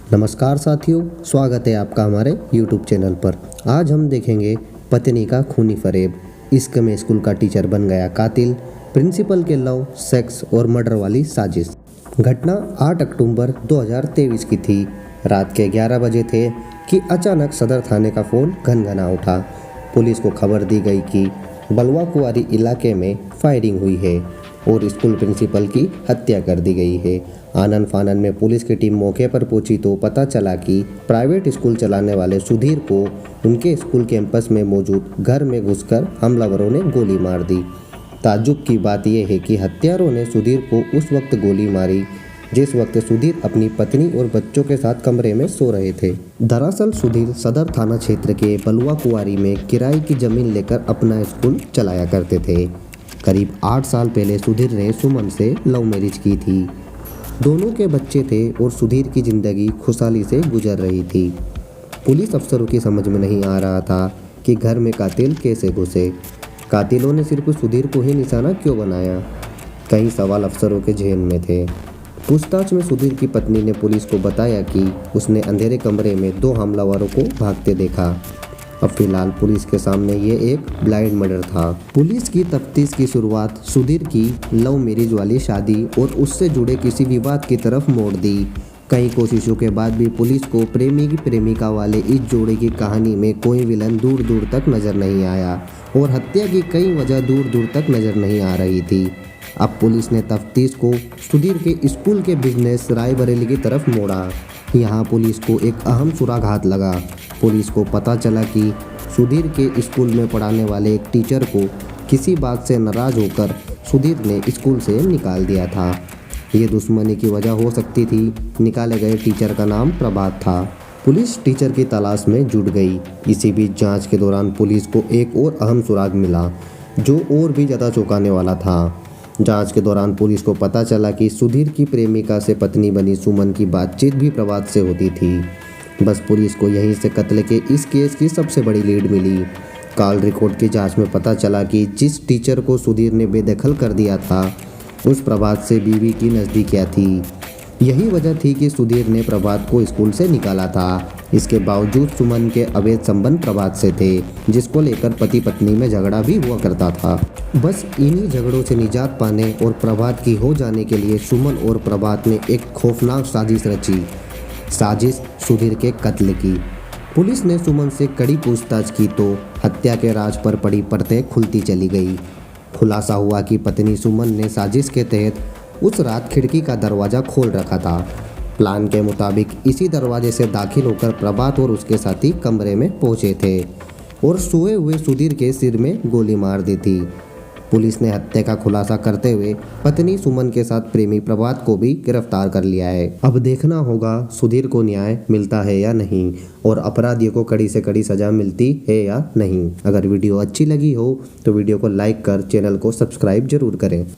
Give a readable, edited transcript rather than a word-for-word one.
नमस्कार साथियों, स्वागत है आपका हमारे YouTube चैनल पर। आज हम देखेंगे पत्नी का खूनी फरेब, इश्क में स्कूल का टीचर बन गया कातिल, प्रिंसिपल के लव, सेक्स और मर्डर वाली साजिश। घटना 8 अक्टूबर 2023 की थी। रात के 11 बजे थे कि अचानक सदर थाने का फ़ोन घनघना उठा। पुलिस को खबर दी गई कि बलवा कुआरी इलाके में फायरिंग हुई है और स्कूल प्रिंसिपल की हत्या कर दी गई है। आनन फानन में पुलिस की टीम मौके पर पहुंची तो पता चला कि प्राइवेट स्कूल चलाने वाले सुधीर को उनके स्कूल कैंपस में मौजूद घर में घुसकर हमलावरों ने गोली मार दी। ताज्जुब की बात यह है कि हत्यारों ने सुधीर को उस वक्त गोली मारी जिस वक्त सुधीर अपनी पत्नी और बच्चों के साथ कमरे में सो रहे थे। दरअसल सुधीर सदर थाना क्षेत्र के बलवा कुआरी में किराए की जमीन लेकर अपना स्कूल चलाया करते थे। करीब 8 साल पहले सुधीर ने सुमन से लव मैरिज की थी। दोनों के बच्चे थे और सुधीर की जिंदगी खुशहाली से गुजर रही थी। पुलिस अफसरों की समझ में नहीं आ रहा था कि घर में कातिल कैसे घुसे। कातिलों ने सिर्फ सुधीर को ही निशाना क्यों बनाया? कई सवाल अफसरों के जहन में थे। पूछताछ में सुधीर की पत्नी ने पुलिस को बताया कि उसने अंधेरे कमरे में 2 हमलावरों को भागते देखा। अब फिलहाल पुलिस के सामने ये एक ब्लाइंड मर्डर था। पुलिस की तफ्तीश की शुरुआत सुधीर की लव मैरिज वाली शादी और उससे जुड़े किसी विवाद की तरफ मोड़ दी। कई कोशिशों के बाद भी पुलिस को प्रेमी की प्रेमिका वाले इस जोड़े की कहानी में कोई विलन दूर दूर तक नजर नहीं आया और हत्या की कई वजह दूर दूर तक नजर नहीं आ रही थी। अब पुलिस ने तफ्तीश को सुधीर के स्कूल के बिजनेस रायबरेली की तरफ मोड़ा। यहाँ पुलिस को एक अहम सुराग हाथ लगा। पुलिस को पता चला कि सुधीर के स्कूल में पढ़ाने वाले एक टीचर को किसी बात से नाराज होकर सुधीर ने स्कूल से निकाल दिया था। ये दुश्मनी की वजह हो सकती थी। निकाले गए टीचर का नाम प्रभात था। पुलिस टीचर की तलाश में जुट गई। इसी बीच जांच के दौरान पुलिस को एक और अहम सुराग मिला जो और भी ज़्यादा चौंकाने वाला था। जांच के दौरान पुलिस को पता चला कि सुधीर की प्रेमिका से पत्नी बनी सुमन की बातचीत भी प्रभात से होती थी। बस पुलिस को यहीं से कत्ल के इस केस की सबसे बड़ी लीड मिली। कॉल रिकॉर्ड की जांच में पता चला कि जिस टीचर को सुधीर ने बेदखल कर दिया था उस प्रभात से बीवी की नज़दीकियाँ थी। यही वजह थी कि सुधीर ने प्रभात को स्कूल से निकाला था। इसके बावजूद सुमन के अवैध संबंध प्रभात से थे जिसको लेकर पति पत्नी में झगड़ा भी हुआ करता था। बस इन्हीं झगड़ों से निजात पाने और प्रभात की हो जाने के लिए सुमन और प्रभात ने एक खौफनाक साजिश रची। साजिश सुधीर के कत्ल की। पुलिस ने सुमन से कड़ी पूछताछ की तो हत्या के राज पर पड़ी परतें खुलती चली गई। खुलासा हुआ कि पत्नी सुमन ने साजिश के तहत उस रात खिड़की का दरवाज़ा खोल रखा था। प्लान के मुताबिक इसी दरवाजे से दाखिल होकर प्रभात और उसके साथी कमरे में पहुंचे थे और सोए हुए सुधीर के सिर में गोली मार दी थी। पुलिस ने हत्या का खुलासा करते हुए पत्नी सुमन के साथ प्रेमी प्रभात को भी गिरफ्तार कर लिया है। अब देखना होगा सुधीर को न्याय मिलता है या नहीं और अपराधियों को कड़ी से कड़ी सजा मिलती है या नहीं। अगर वीडियो अच्छी लगी हो तो वीडियो को लाइक कर चैनल को सब्सक्राइब जरूर करें।